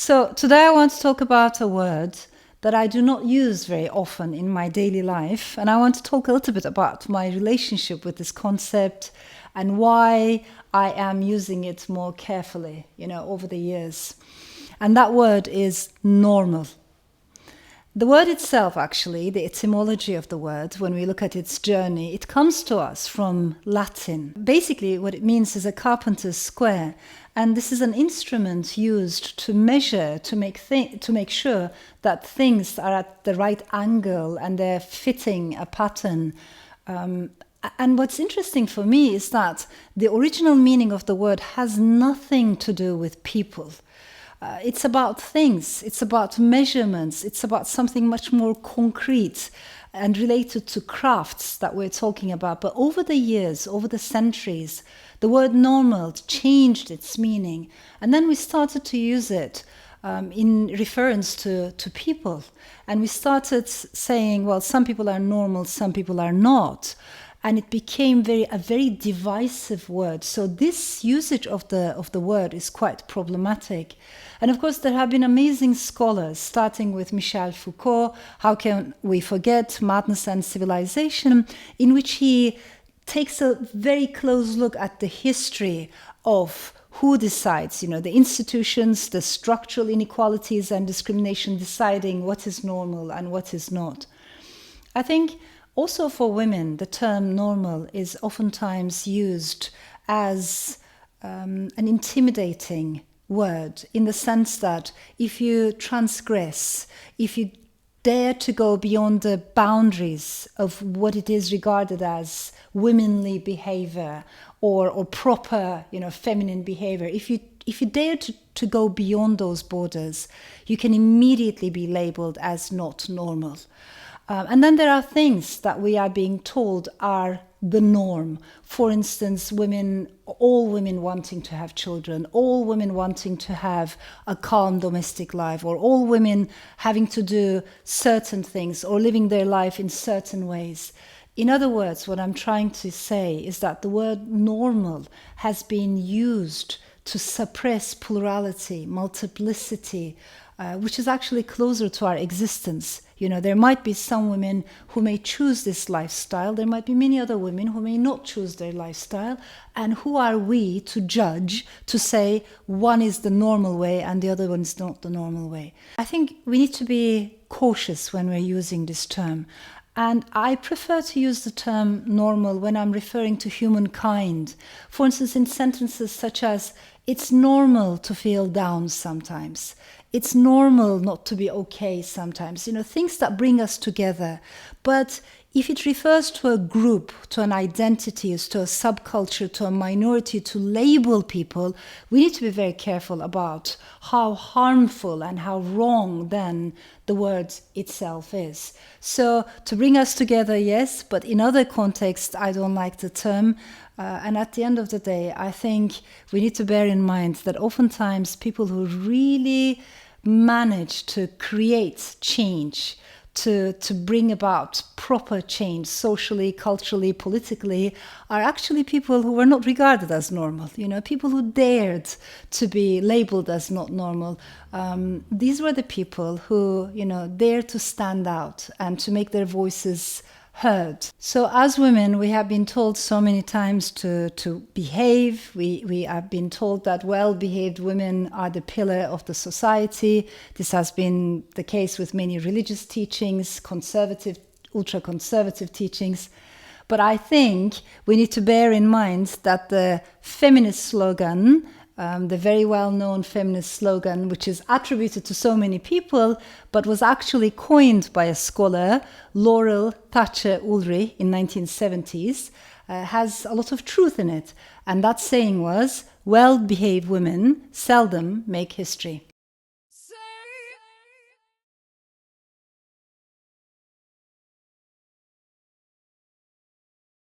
So today I want to talk about a word that I do not use very often in my daily life. And I want to talk a little bit about my relationship with this concept and why I am using it more carefully, over the years. And that word is normal. The word itself, actually, the etymology of the word, when we look at its journey, it comes to us from Latin. Basically, what it means is a carpenter's square. And this is an instrument used to measure, to make sure that things are at the right angle and they're fitting a pattern. And what's interesting for me is that the original meaning of the word has nothing to do with people. It's about things, it's about measurements, it's about something much more concrete and related to crafts that we're talking about. But over the years, over the centuries, the word normal changed its meaning. And then we started to use it in reference to people. And we started saying, well, some people are normal, some people are not. And it became a very divisive word. So this usage of the word is quite problematic. And of course, there have been amazing scholars, starting with Michel Foucault, how can we forget Madness and Civilization, in which he takes a very close look at the history of who decides, the institutions, the structural inequalities and discrimination deciding what is normal and what is not. I think also for women, the term normal is oftentimes used as an intimidating word, in the sense that if you transgress, if you dare to go beyond the boundaries of what it is regarded as womanly behavior or proper, feminine behavior, if you dare to go beyond those borders, you can immediately be labeled as not normal. And then there are things that we are being told are the norm. For instance, all women wanting to have children, all women wanting to have a calm domestic life, or all women having to do certain things or living their life in certain ways. In other words, what I'm trying to say is that the word normal has been used to suppress plurality, multiplicity, which is actually closer to our existence. There might be some women who may choose this lifestyle. There might be many other women who may not choose their lifestyle. And who are we to judge, to say one is the normal way and the other one is not the normal way? I think we need to be cautious when we're using this term. And I prefer to use the term normal when I'm referring to humankind. For instance, in sentences such as, it's normal to feel down sometimes. It's normal not to be okay sometimes. Things that bring us together. But if it refers to a group, to an identity, to a subculture, to a minority, to label people, we need to be very careful about how harmful and how wrong then the word itself is. So to bring us together, yes, but in other contexts, I don't like the term. And at the end of the day, I think we need to bear in mind that oftentimes people who really manage to create change, to bring about proper change socially, culturally, politically, are actually people who were not regarded as normal. People who dared to be labeled as not normal. These were the people who, dared to stand out and to make their voices heard. So as women, we have been told so many times to behave. We have been told that well-behaved women are the pillar of the society. This has been the case with many religious teachings, conservative, ultra-conservative teachings. But I think we need to bear in mind that the feminist slogan, the very well-known feminist slogan, which is attributed to so many people, but was actually coined by a scholar, Laurel Thatcher Ulrich, in 1970s, has a lot of truth in it. And that saying was, well-behaved women seldom make history.